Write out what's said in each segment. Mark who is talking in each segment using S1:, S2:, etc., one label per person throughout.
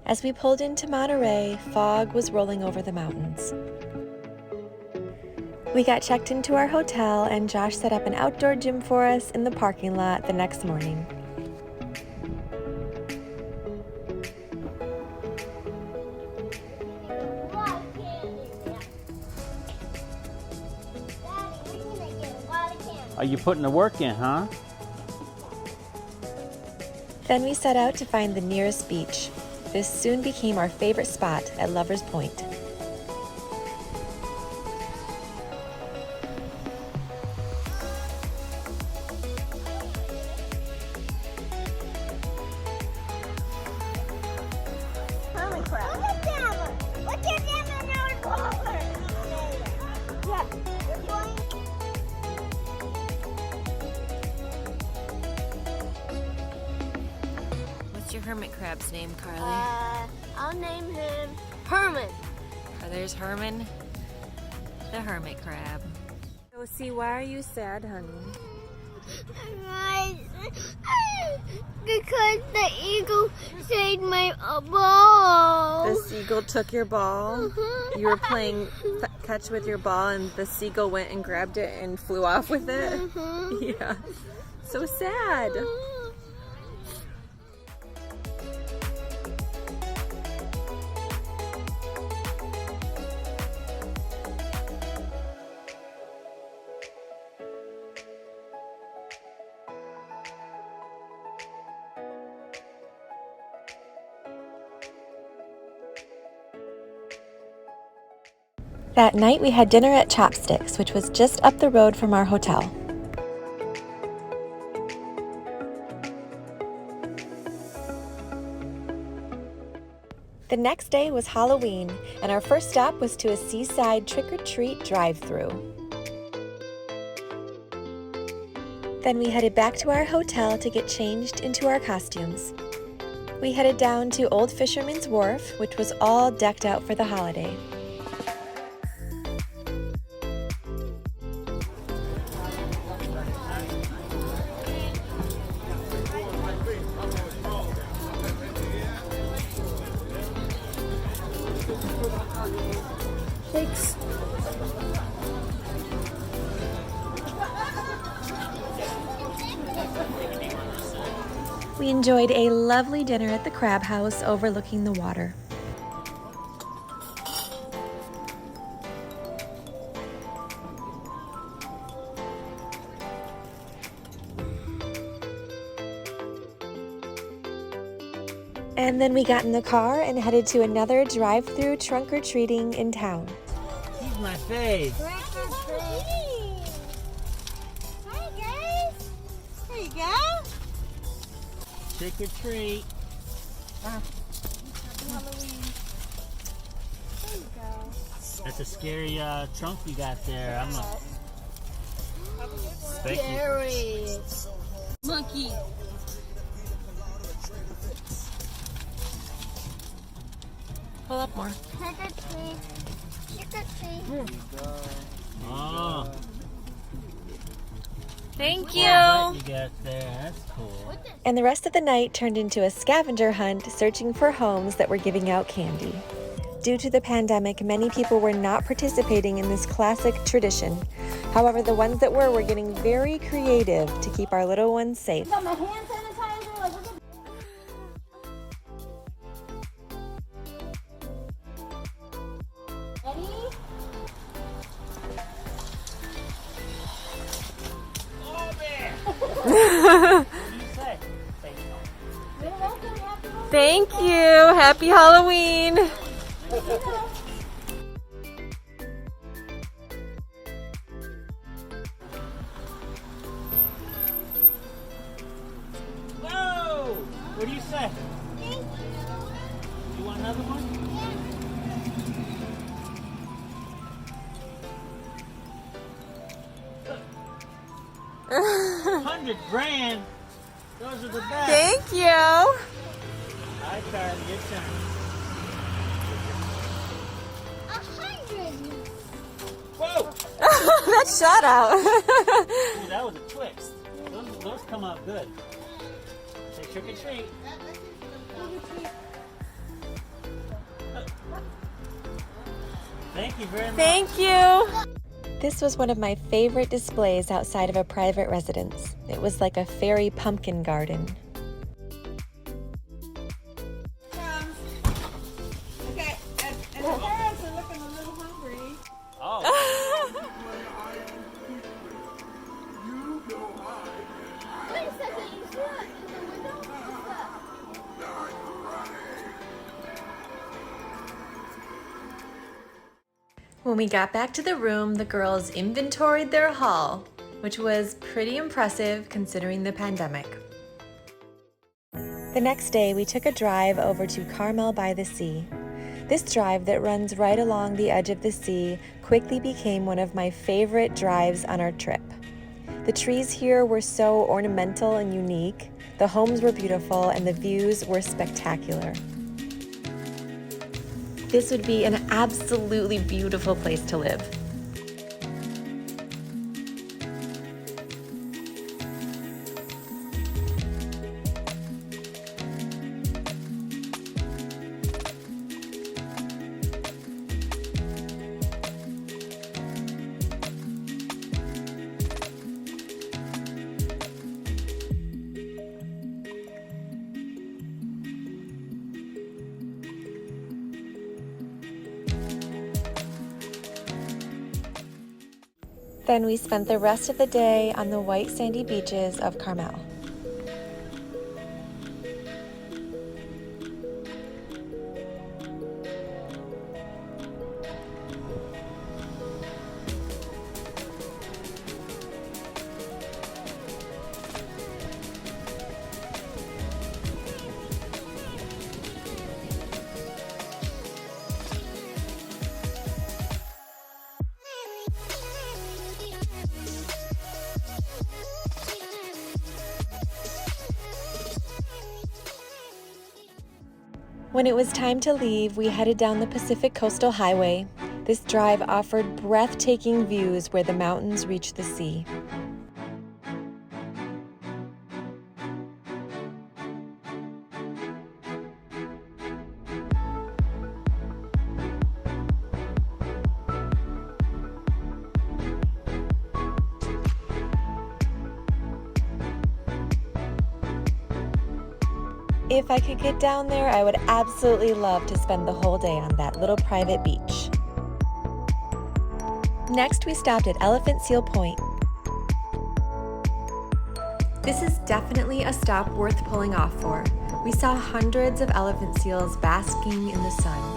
S1: As we pulled into Monterey, fog was rolling over the mountains. We got checked into our hotel and Josh set up an outdoor gym for us in the parking lot the next morning.
S2: Are you putting the work in, huh?
S1: Then we set out to find the nearest beach. This soon became our favorite spot at Lover's Point. What's your hermit crab's name, Carly?
S3: I'll name him Herman.
S1: Oh, there's Herman, the hermit crab. So see, why are you sad, honey?
S3: Because the eagle saved my ball.
S1: The seagull took your ball. You were playing catch with your ball and the seagull went and grabbed it and flew off with it. Yeah, so sad. That night we had dinner at Chopsticks, which was just up the road from our hotel. The next day was Halloween, and our first stop was to a seaside trick-or-treat drive-thru. Then we headed back to our hotel to get changed into our costumes. We headed down to Old Fisherman's Wharf, which was all decked out for the holiday.
S3: Thanks.
S1: We enjoyed a lovely dinner at the Crab House overlooking the water. And then we got in the car and headed to another drive-through trunk-or-treating in town.
S2: He's my fave.
S3: Hi guys. There you go.
S2: Trick or treat.
S3: Halloween. There you go.
S2: That's a scary trunk you got there. I'm a. Thank you.
S3: Scary. Monkey.
S1: Pull up more.
S3: Trick or treat. Trick or treat.
S2: Oh.
S1: Thank
S2: You got there. That's cool.
S1: And the rest of the night turned into a scavenger hunt searching for homes that were giving out candy. Due to the pandemic, many people were not participating in this classic tradition. However, the ones that were getting very creative to keep our little ones safe.
S3: Got my hand sanitizer. Like, look at
S1: Thank you. Happy Halloween.
S2: Whoa! What do you say? You want another one? $100,000. Those are the best.
S1: Thank you.
S2: All right, Carly, your turn.
S3: 100.
S2: Whoa!
S1: That shot out.
S2: Ooh, that was a twist. Those come out good. Say trick or treat. Thank you very much.
S1: Thank you! This was one of my favorite displays outside of a private residence. It was like a fairy pumpkin garden.
S4: Okay, and the parents are looking a little hungry.
S2: Oh.
S3: Wait a second, you see that in the window? What's that?
S1: When we got back to the room, the girls inventoried their haul, which was pretty impressive considering the pandemic. The next day, we took a drive over to Carmel by the Sea. This drive that runs right along the edge of the sea quickly became one of my favorite drives on our trip. The trees here were so ornamental and unique, the homes were beautiful, and the views were spectacular. This would be an absolutely beautiful place to live. Then we spent the rest of the day on the white sandy beaches of Carmel. When it was time to leave, we headed down the Pacific Coastal Highway. This drive offered breathtaking views where the mountains reach the sea. If I could get down there, I would absolutely love to spend the whole day on that little private beach. Next, we stopped at Elephant Seal Point. This is definitely a stop worth pulling off for. We saw hundreds of elephant seals basking in the sun.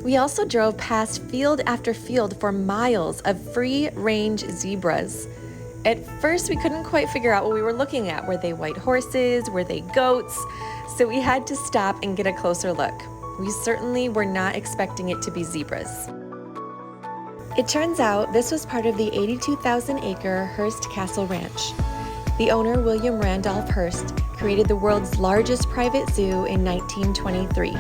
S1: We also drove past field after field for miles of free-range zebras. At first, we couldn't quite figure out what we were looking at. Were they white horses? Were they goats? So we had to stop and get a closer look. We certainly were not expecting it to be zebras. It turns out this was part of the 82,000-acre Hearst Castle Ranch. The owner, William Randolph Hearst, created the world's largest private zoo in 1923.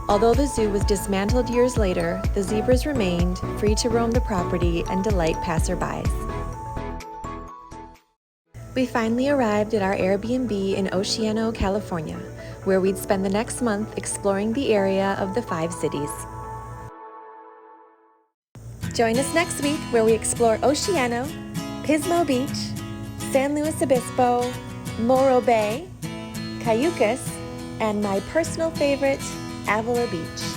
S1: Although the zoo was dismantled years later, the zebras remained free to roam the property and delight passerbys. We finally arrived at our Airbnb in Oceano, California, where we'd spend the next month exploring the area of the 5 cities. Join us next week where we explore Oceano, Pismo Beach, San Luis Obispo, Morro Bay, Cayucas, and my personal favorite, Avila Beach.